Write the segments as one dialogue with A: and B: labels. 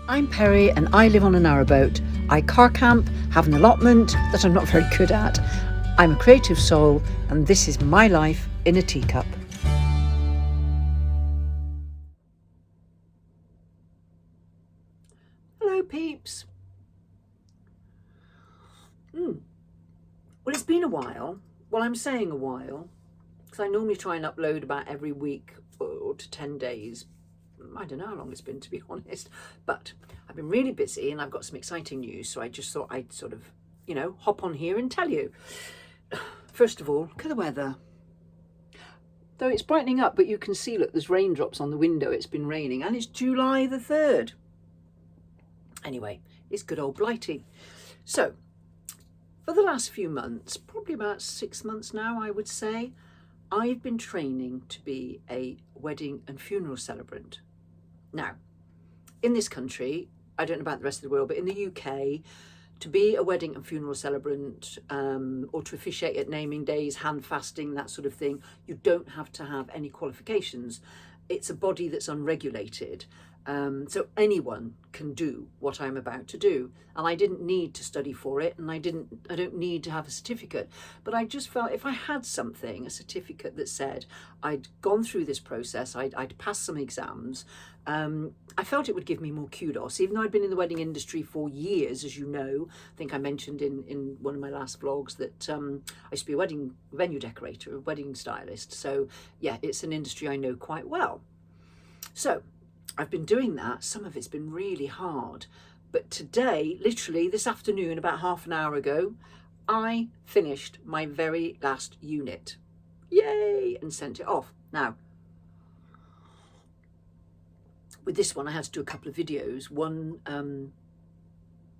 A: I'm Perry and I live on a narrowboat. I car camp, have an allotment that I'm not very good at. I'm a creative soul and this is my life in a teacup. Hello peeps. Well, it's been a while. Well, I'm saying a while because I normally try and upload about every week or to 10 days. I don't know how long it's been, to be honest, but I've been really busy and I've got some exciting news, so I just thought I'd sort of, hop on here and tell you. First of all, look at the weather. Though it's brightening up, but you can see, look, there's raindrops on the window. It's been raining and it's July the 3rd. Anyway, it's good old Blighty. So, for the last few months, probably about 6 months now, I would say, I've been training to be a wedding and funeral celebrant. Now, in this country, I don't know about the rest of the world, but in the UK, to be a wedding and funeral celebrant or to officiate at naming days, hand fasting, that sort of thing, you don't have to have any qualifications. It's a body that's unregulated. So anyone can do what I'm about to do, and I didn't need to study for it, and I don't need to have a certificate, but I just felt if I had something, a certificate that said I'd gone through this process, I'd passed some exams, I felt it would give me more kudos, even though I'd been in the wedding industry for years, as you know. I think I mentioned in one of my last vlogs that I used to be a wedding venue decorator, a wedding stylist, so yeah, it's an industry I know quite well. So I've been doing that. Some of it's been really hard. But today, literally this afternoon, about half an hour ago, I finished my very last unit. Yay! And sent it off. Now, with this one, I had to do a couple of videos. One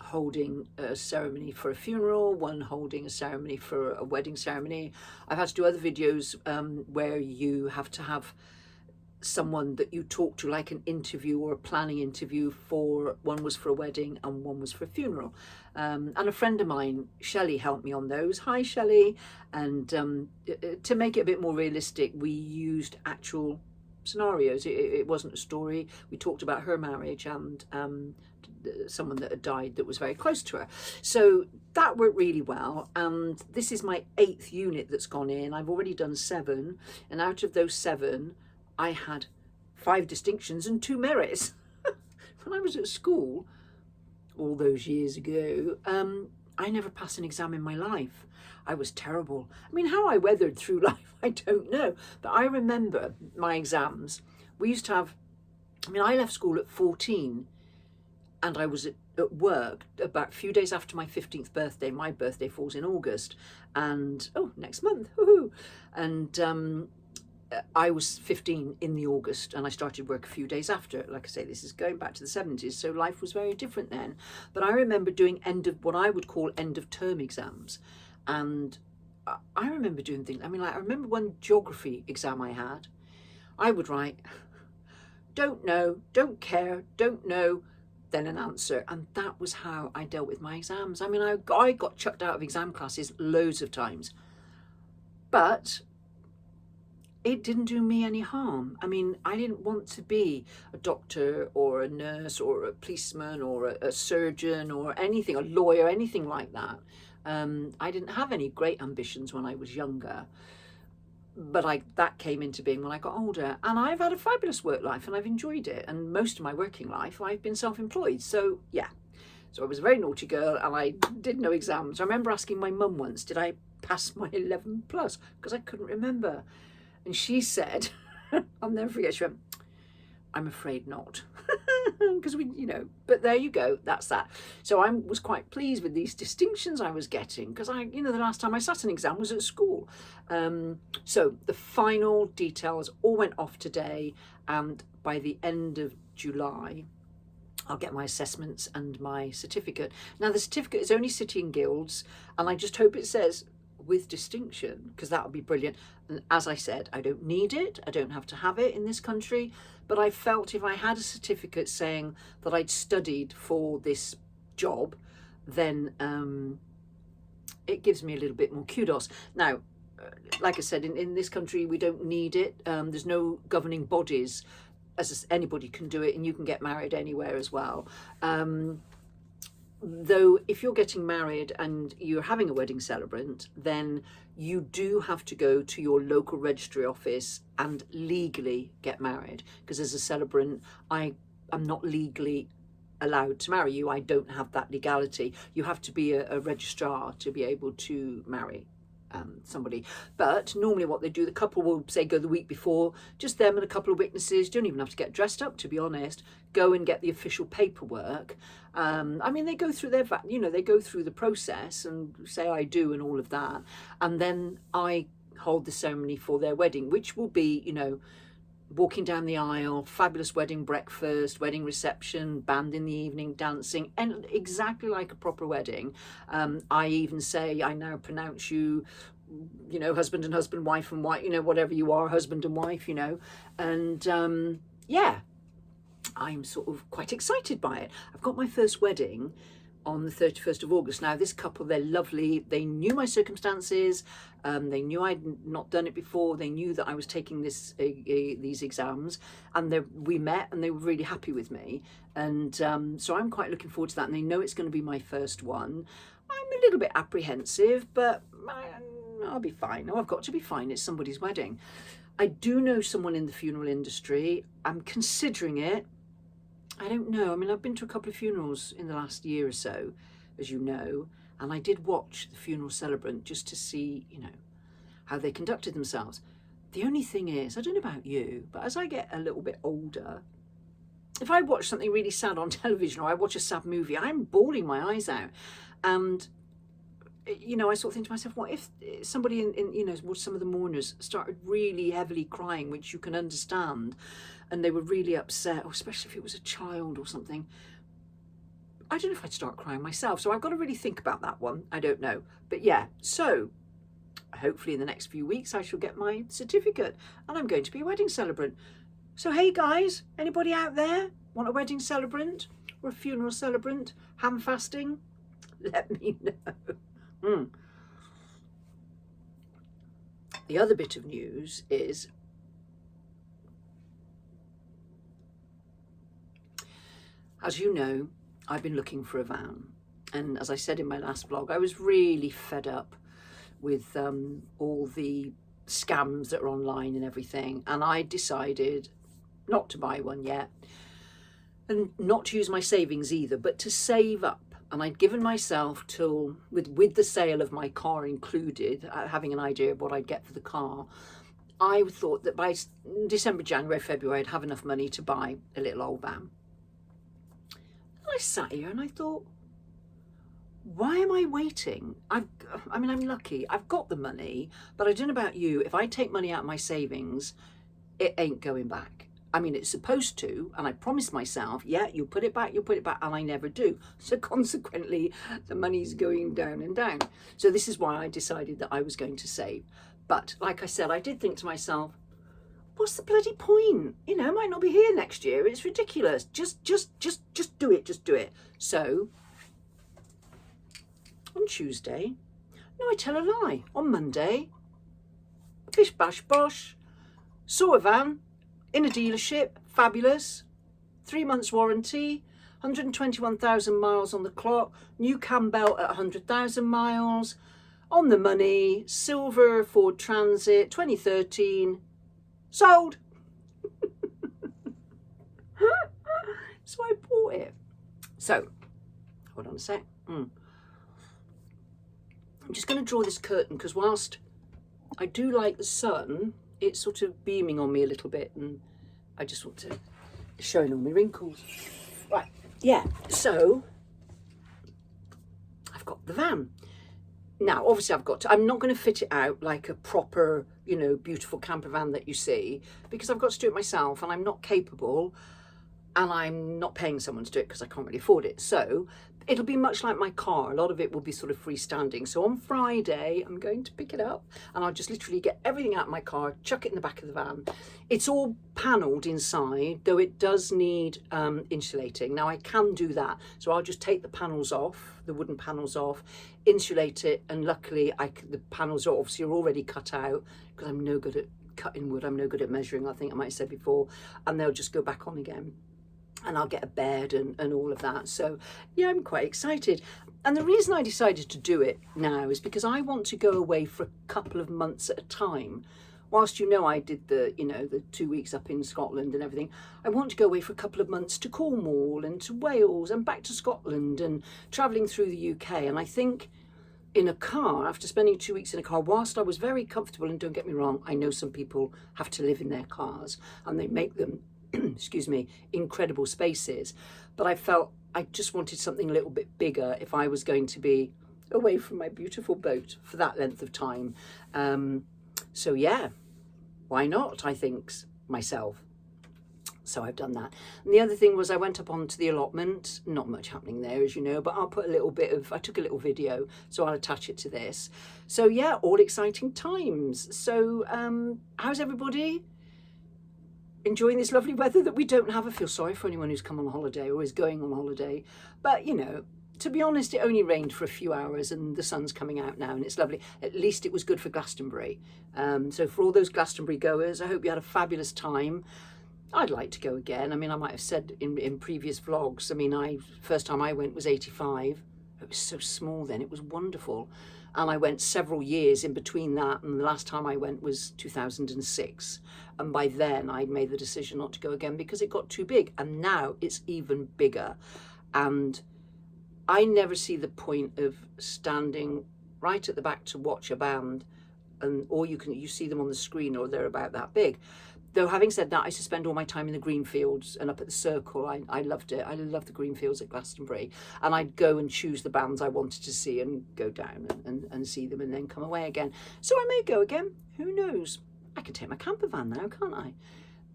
A: holding a ceremony for a funeral, one holding a ceremony for a wedding ceremony. I've had to do other videos where you have to have someone that you talk to, like an interview or a planning interview for. One was for a wedding and one was for a funeral, and a friend of mine, Shelley, helped me on those. Hi Shelley. And to make it a bit more realistic, we used actual scenarios. It wasn't a story. We talked about her marriage and someone that had died that was very close to her, so that worked really well. And this is my 8th unit that's gone in. I've already done 7, and out of those 7 I had 5 distinctions and 2 merits. When I was at school, all those years ago, I never passed an exam in my life. I was terrible. I mean, how I weathered through life, I don't know. But I remember my exams. We used to have, I left school at 14 and I was at work about a few days after my 15th birthday. My birthday falls in August, and next month, woohoo! And I was 15 in the August and I started work a few days after. Like I say, this is going back to the 70s, so life was very different then. But I remember doing what I would call end of term exams, and I remember doing things. I remember one geography exam I had. I would write, don't know, don't care, don't know, then an answer, and that was how I dealt with my exams. I got chucked out of exam classes loads of times, but it didn't do me any harm. I didn't want to be a doctor or a nurse or a policeman or a surgeon or anything, a lawyer, anything like that. I didn't have any great ambitions when I was younger, but that came into being when I got older. And I've had a fabulous work life and I've enjoyed it. And most of my working life, I've been self-employed. So yeah, so I was a very naughty girl and I did no exams. I remember asking my mum once, did I pass my 11 plus? Because I couldn't remember. And she said, I'll never forget, she went, I'm afraid not. Because but there you go, that's that. So I was quite pleased with these distinctions I was getting, because the last time I sat an exam was at school. So the final details all went off today, and by the end of July, I'll get my assessments and my certificate. Now the certificate is only City and Guilds, and I just hope it says with distinction, because that would be brilliant. And as I said, I don't need it, I don't have to have it in this country, but I felt if I had a certificate saying that I'd studied for this job, then it gives me a little bit more kudos. Now, like I said, in this country we don't need it. There's no governing bodies anybody can do it, and you can get married anywhere as well. Though if you're getting married and you're having a wedding celebrant, then you do have to go to your local registry office and legally get married, because as a celebrant I am not legally allowed to marry you. I don't have that legality. You have to be a registrar to be able to marry somebody. But normally what they do, the couple will say go the week before, just them and a couple of witnesses. You don't even have to get dressed up, to be honest. Go and get the official paperwork. I mean, they go through they go through the process and say I do and all of that, and then I hold the ceremony for their wedding, which will be, walking down the aisle, fabulous wedding breakfast, wedding reception, band in the evening, dancing, and exactly like a proper wedding. I even say, I now pronounce you, husband and husband, wife and wife, whatever you are, husband and wife, and yeah, I'm sort of quite excited by it. I've got my first wedding on the 31st of August. Now, this couple, they're lovely. They knew my circumstances. They knew I'd not done it before. They knew that I was taking these exams, and we met and they were really happy with me. And so I'm quite looking forward to that. And they know it's going to be my first one. I'm a little bit apprehensive, but I'll be fine. Oh, I've got to be fine. It's somebody's wedding. I do know someone in the funeral industry. I'm considering it. I don't know. I mean, I've been to a couple of funerals in the last year or so, as you know, and I did watch the funeral celebrant just to see, how they conducted themselves. The only thing is, I don't know about you, but as I get a little bit older, if I watch something really sad on television or I watch a sad movie, I'm bawling my eyes out. And, I sort of think to myself, what if somebody in some of the mourners started really heavily crying, which you can understand, and they were really upset, or especially if it was a child or something. I don't know if I'd start crying myself. So I've got to really think about that one. I don't know. But yeah, so hopefully in the next few weeks I shall get my certificate and I'm going to be a wedding celebrant. So hey guys, anybody out there want a wedding celebrant or a funeral celebrant, ham fasting? Let me know. The other bit of news is as you know, I've been looking for a van, and as I said in my last vlog, I was really fed up with all the scams that are online and everything, and I decided not to buy one yet and not to use my savings either, but to save up. And I'd given myself till, with the sale of my car included, having an idea of what I'd get for the car, I thought that by December, January, February I'd have enough money to buy a little old van. I sat here and I thought, why am I waiting? I'm lucky. I've got the money, but I don't know about you. If I take money out of my savings, it ain't going back. I mean, it's supposed to, and I promised myself, yeah, you'll put it back, and I never do. So consequently, the money's going down and down. So this is why I decided that I was going to save. But like I said, I did think to myself, what's the bloody point? I might not be here next year. It's ridiculous. Just do it. Just do it. So on Tuesday, no, I tell a lie. On Monday, bish bash bosh, saw a van in a dealership, fabulous, 3 months warranty, 121,000 miles on the clock, new cam belt at 100,000 miles, on the money, silver Ford Transit, 2013. Sold. So I bought it. So, hold on a sec. I'm just going to draw this curtain because whilst I do like the sun, it's sort of beaming on me a little bit and I just want to show all my wrinkles. Right, yeah, so I've got the van. Now, obviously I'm not going to fit it out like a proper, beautiful camper van that you see, because I've got to do it myself and I'm not capable and I'm not paying someone to do it because I can't really afford it. So it'll be much like my car. A lot of it will be sort of freestanding. So on Friday, I'm going to pick it up and I'll just literally get everything out of my car, chuck it in the back of the van. It's all panelled inside, though it does need insulating. Now I can do that. So I'll just take the panels off, the wooden panels off, insulate it. And luckily the panels are obviously already cut out because I'm no good at cutting wood. I'm no good at measuring, I think I might have said before, and they'll just go back on again. And I'll get a bed and all of that. So yeah, I'm quite excited. And the reason I decided to do it now is because I want to go away for a couple of months at a time. Whilst I did the 2 weeks up in Scotland and everything, I want to go away for a couple of months to Cornwall and to Wales and back to Scotland and travelling through the UK. And I think in a car, after spending 2 weeks in a car, whilst I was very comfortable, and don't get me wrong, I know some people have to live in their cars and they make them excuse me, incredible spaces, but I felt I just wanted something a little bit bigger if I was going to be away from my beautiful boat for that length of time. So yeah, why not, I think myself. So I've done that. And the other thing was I went up onto the allotment. Not much happening there, as you know, but I'll put I took a little video, so I'll attach it to this. So yeah, all exciting times. So how's everybody? Enjoying this lovely weather that we don't have. I feel sorry for anyone who's come on holiday or is going on holiday. But, to be honest, it only rained for a few hours and the sun's coming out now and it's lovely. At least it was good for Glastonbury. So for all those Glastonbury goers, I hope you had a fabulous time. I'd like to go again. I mean, I might have said in previous vlogs, I mean, first time I went was 85. It was so small then. It was wonderful. And I went several years in between that, and the last time I went was 2006. And by then I'd made the decision not to go again because it got too big. And now it's even bigger. And I never see the point of standing right at the back to watch a band, or you see them on the screen, or they're about that big. Though having said that, I used to spend all my time in the green fields and up at the Circle. I loved it. I loved the green fields at Glastonbury. And I'd go and choose the bands I wanted to see and go down and see them and then come away again. So I may go again. Who knows? I can take my camper van now, can't I?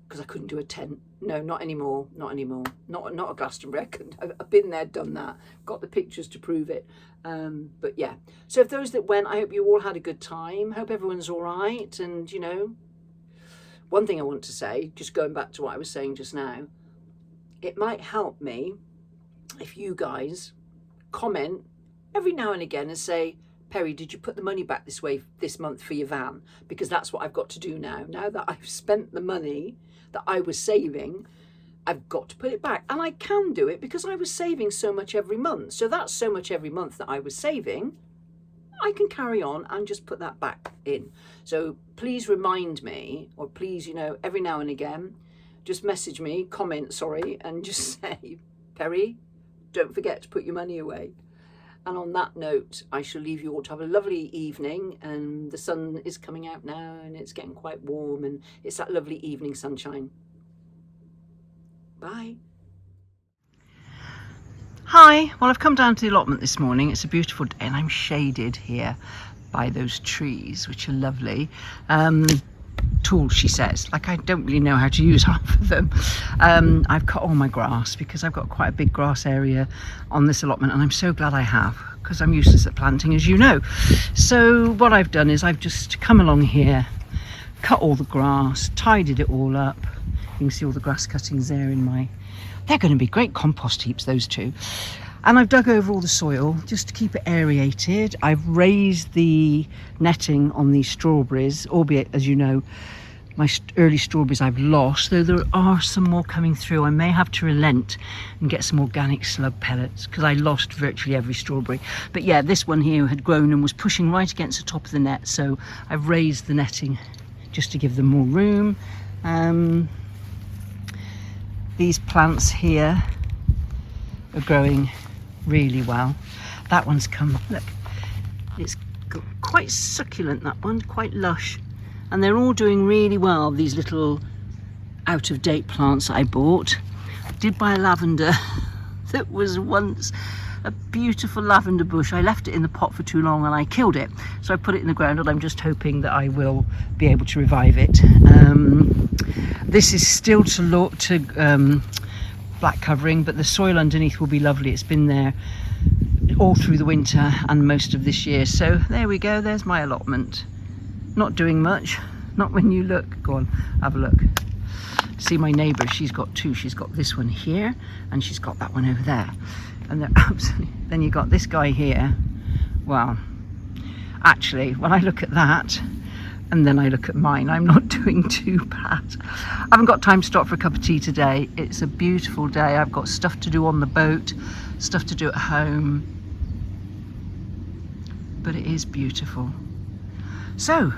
A: Because I couldn't do a tent. No, not anymore. Not anymore. Not at Glastonbury. I've been there, done that. Got the pictures to prove it. But yeah. So if those that went, I hope you all had a good time. Hope everyone's all right. And, one thing I want to say, just going back to what I was saying just now, it might help me if you guys comment every now and again and say, Perry, did you put the money back this month for your van? Because that's what I've got to do now. Now that I've spent the money that I was saving, I've got to put it back. And I can do it because I was saving so much every month. So that's so much every month that I was saving. I can carry on and just put that back in. So please remind me, or please, every now and again, just message me, comment, and just say, Perry, don't forget to put your money away. And on that note, I shall leave you all to have a lovely evening, and the sun is coming out now and it's getting quite warm and it's that lovely evening sunshine. Bye. Hi, well, I've come down to the allotment this morning. It's a beautiful day and I'm shaded here by those trees, which are lovely. Tall, she says, like I don't really know how to use half of them. I've cut all my grass because I've got quite a big grass area on this allotment, and I'm so glad I have, because I'm useless at planting, as you know. So what I've done is I've just come along here, cut all the grass, tidied it all up. You can see all the grass cuttings there they're going to be great compost heaps, those two. And I've dug over all the soil just to keep it aerated. I've raised the netting on these strawberries, albeit, as you know, my early strawberries I've lost, though there are some more coming through. I may have to relent and get some organic slug pellets because I lost virtually every strawberry. But yeah, this one here had grown and was pushing right against the top of the net, so I've raised the netting just to give them more room. These plants here are growing really well. That one's come, look, it's quite succulent, that one, quite lush. And they're all doing really well, these little out-of-date plants I bought. I did buy a lavender that was once a beautiful lavender bush. I left it in the pot for too long and I killed it. So I put it in the ground, and I'm just hoping that I will be able to revive it. This is still to black covering, but the soil underneath will be lovely. It's been there all through the winter and most of this year. So there we go, there's my allotment. Not doing much, not when you look. Go on, have a look. See my neighbour, she's got two. She's got this one here and she's got that one over there. And they're absolutely, then you got this guy here. Well, actually, when I look at that, and then I look at mine. I'm not doing too bad. I haven't got time to stop for a cup of tea today. It's a beautiful day. I've got stuff to do on the boat, stuff to do at home, but it is beautiful. So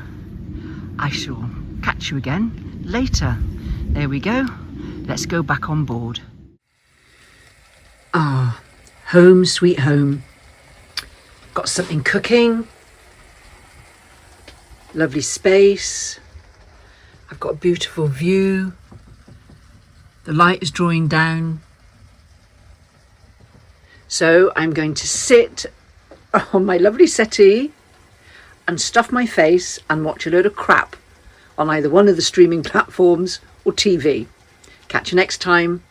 A: I shall catch you again later. There we go. Let's go back on board. Ah, home sweet home. Got something cooking. Lovely space. I've got a beautiful view. The light is drawing down. So I'm going to sit on my lovely settee and stuff my face and watch a load of crap on either one of the streaming platforms or TV. Catch you next time.